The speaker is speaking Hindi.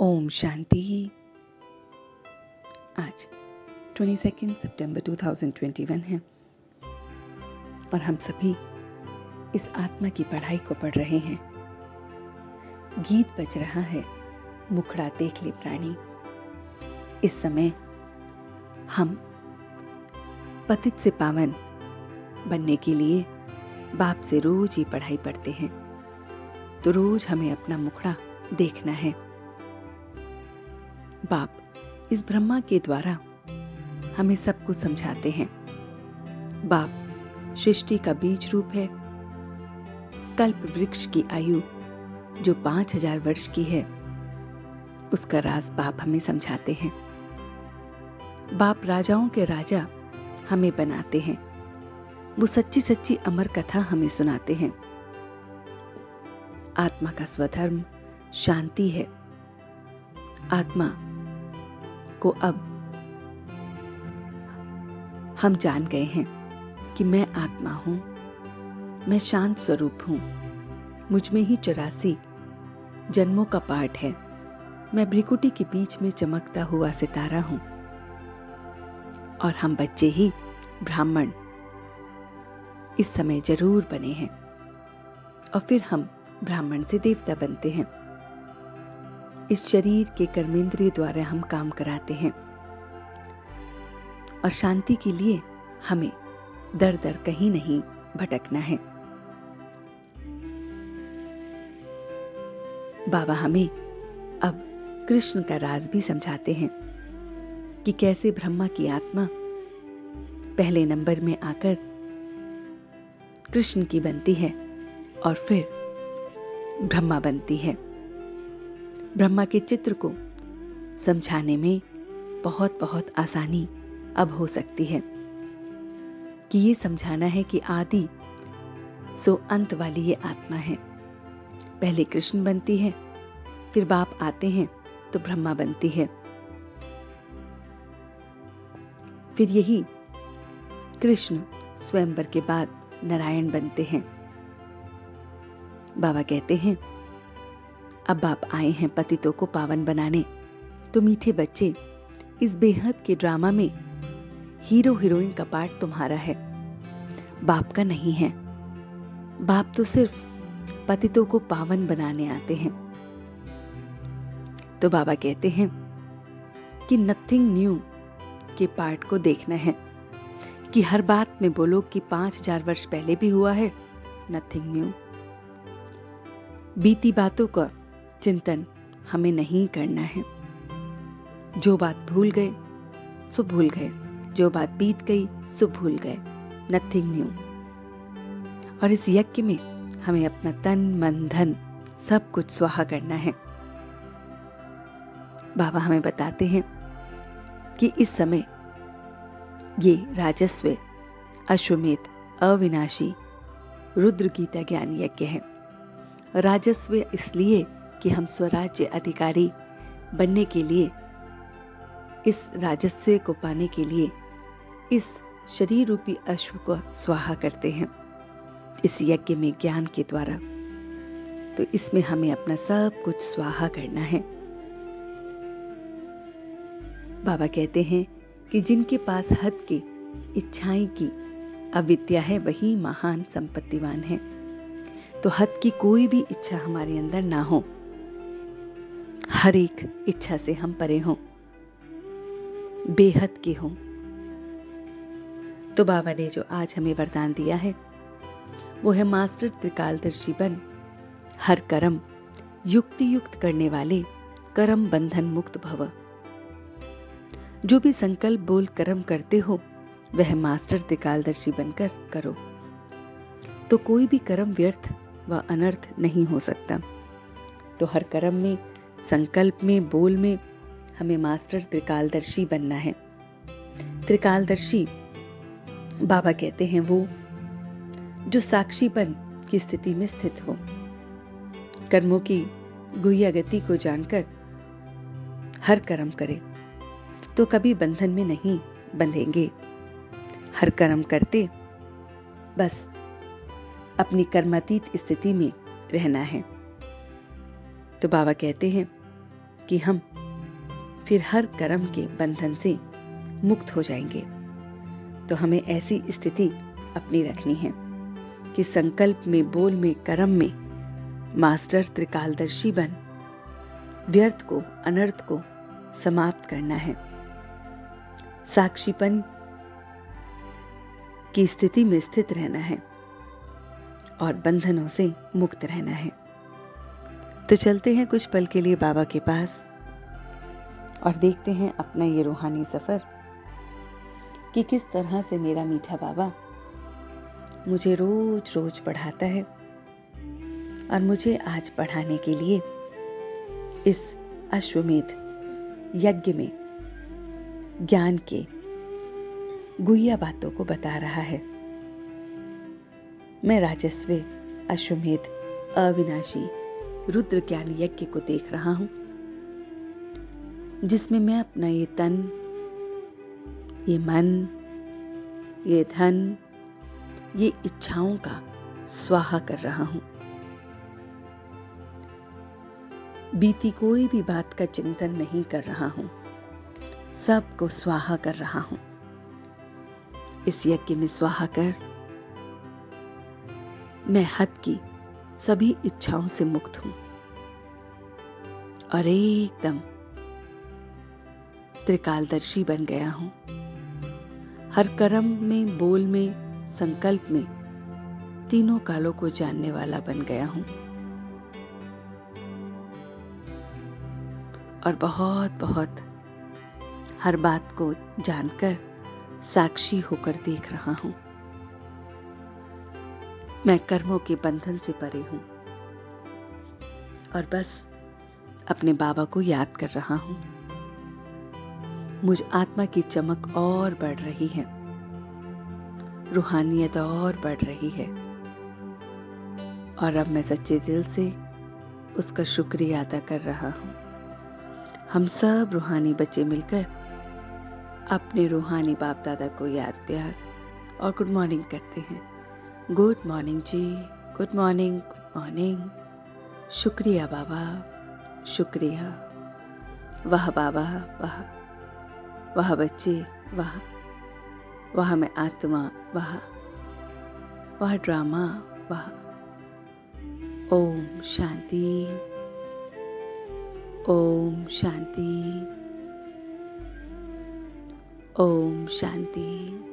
ओम शांति। आज 22 सितंबर 2021 है और हम सभी इस आत्मा की पढ़ाई को पढ़ रहे हैं। गीत बज रहा है, मुखड़ा देख ले प्राणी। इस समय हम पतित से पावन बनने के लिए बाप से रोज ही पढ़ाई पढ़ते हैं, तो रोज हमें अपना मुखड़ा देखना है। बाप इस ब्रह्मा के द्वारा हमें सब कुछ समझाते हैं। बाप सृष्टि का बीज रूप है। कल्प वृक्ष की आयु जो 5000 वर्ष की है, उसका राज बाप हमें समझाते हैं। बाप राजाओं के राजा हमें बनाते हैं। वो सच्ची सच्ची अमर कथा हमें सुनाते हैं। आत्मा का स्वधर्म शांति है। आत्मा को अब हम जान गए हैं कि मैं आत्मा हूं, मैं शांत स्वरूप हूं। मुझ में ही 84 जन्मों का पाठ है। मैं भ्रिकुटी के बीच में चमकता हुआ सितारा हूं। और हम बच्चे ही ब्राह्मण इस समय जरूर बने हैं और फिर हम ब्राह्मण से देवता बनते हैं। इस शरीर के कर्मेंद्रिय द्वारा हम काम कराते हैं और शांति के लिए हमें दर दर कहीं नहीं भटकना है। बाबा हमें अब कृष्ण का राज भी समझाते हैं कि कैसे ब्रह्मा की आत्मा पहले नंबर में आकर कृष्ण की बनती है और फिर ब्रह्मा बनती है। ब्रह्मा के चित्र को समझाने में बहुत बहुत आसानी अब हो सकती है कि ये समझाना है कि आदि सो अंत वाली ये आत्मा है। पहले कृष्ण बनती है, फिर बाप आते हैं तो ब्रह्मा बनती है। फिर यही कृष्ण स्वयंवर के बाद नारायण बनते हैं। बाबा कहते हैं अब बाप आए हैं पतितों को पावन बनाने, तो मीठे बच्चे इस बेहद के ड्रामा में हीरो हीरोइन का पार्ट तुम्हारा है, बाप का नहीं है। बाप तो सिर्फ पतितों को पावन बनाने आते हैं। तो बाबा कहते हैं कि नथिंग न्यू के पार्ट को देखना है कि हर बात में बोलो कि 5000 वर्ष पहले भी हुआ है, नथिंग न्यू। बीती बातों का चिंतन हमें नहीं करना है। जो बात भूल गए सो भूल गए, जो बात बीत गई सो भूल गए, नथिंग न्यू। और इस यज्ञ में हमें अपना तन मन धन सब कुछ स्वाहा करना है। बाबा हमें बताते हैं कि इस समय ये राजस्व अश्वमेध अविनाशी रुद्र गीता ज्ञान यज्ञ है। राजस्व इसलिए कि हम स्वराज्य अधिकारी बनने के लिए, इस राजस्व को पाने के लिए इस शरीर रूपी अश्व को स्वाहा करते हैं इस यज्ञ में ज्ञान के द्वारा। तो इसमें हमें अपना सब कुछ स्वाहा करना है। बाबा कहते हैं कि जिनके पास हद के इच्छाएं की अविद्या है वही महान संपत्तिवान है। तो हद की कोई भी इच्छा हमारे अंदर ना हो, हर एक इच्छा से हम परे हों, बेहद के हों। तो बाबा ने जो आज हमें वरदान दिया है वो है मास्टर त्रिकालदर्शी बन, हर कर्म युक्ति युक्त करने वाले कर्म बंधन मुक्त भव। जो भी संकल्प बोल कर्म करते हो वह मास्टर त्रिकालदर्शी बनकर करो, तो कोई भी कर्म व्यर्थ व अनर्थ नहीं हो सकता। तो हर कर्म में, संकल्प में, बोल में हमें मास्टर त्रिकालदर्शी बनना है। त्रिकालदर्शी बाबा कहते हैं वो जो साक्षीपन की स्थिति में स्थित हो, कर्मों की गुह्य गति को जानकर हर कर्म करे, तो कभी बंधन में नहीं बंधेंगे। हर कर्म करते बस अपनी कर्मातीत स्थिति में रहना है। तो बाबा कहते हैं कि हम फिर हर कर्म के बंधन से मुक्त हो जाएंगे। तो हमें ऐसी स्थिति अपनी रखनी है कि संकल्प में, बोल में, कर्म में मास्टर त्रिकालदर्शी बन व्यर्थ को, अनर्थ को समाप्त करना है। साक्षीपन की स्थिति में स्थित रहना है और बंधनों से मुक्त रहना है। तो चलते हैं कुछ पल के लिए बाबा के पास और देखते हैं अपना ये रूहानी सफर कि किस तरह से मेरा मीठा बाबा मुझे रोज रोज पढ़ाता है और मुझे आज पढ़ाने के लिए इस अश्वमेध यज्ञ में ज्ञान के गुह्य बातों को बता रहा है। मैं राजस्व अश्वमेध अविनाशी रुद्र ज्ञान यज्ञ को देख रहा हूं, जिसमें मैं अपना ये तन, ये मन, ये धन, ये इच्छाओं का स्वाहा कर रहा हूं। बीती कोई भी बात का चिंतन नहीं कर रहा हूं, सबको स्वाहा कर रहा हूं। इस यज्ञ में स्वाहा कर मैं हद की सभी इच्छाओं से मुक्त हूं और एकदम त्रिकालदर्शी बन गया हूं। हर कर्म में, बोल में, संकल्प में तीनों कालों को जानने वाला बन गया हूं और बहुत बहुत हर बात को जानकर साक्षी होकर देख रहा हूं। मैं कर्मों के बंधन से परे हूं और बस अपने बाबा को याद कर रहा हूं। मुझ आत्मा की चमक और बढ़ रही है, रूहानियत और बढ़ रही है और अब मैं सच्चे दिल से उसका शुक्रिया अदा कर रहा हूं। हम सब रूहानी बच्चे मिलकर अपने रूहानी बाप दादा को याद, प्यार और गुड मॉर्निंग करते हैं। गुड मॉर्निंग जी, गुड मॉर्निंग, गुड मॉर्निंग। शुक्रिया बाबा, शुक्रिया। वाह बाबा, वाह वाह बच्चे, वाह वाह मैं आत्मा, वाह वाह ड्रामा, वाह। ओम शांति, ओम शांति, ओम शांति।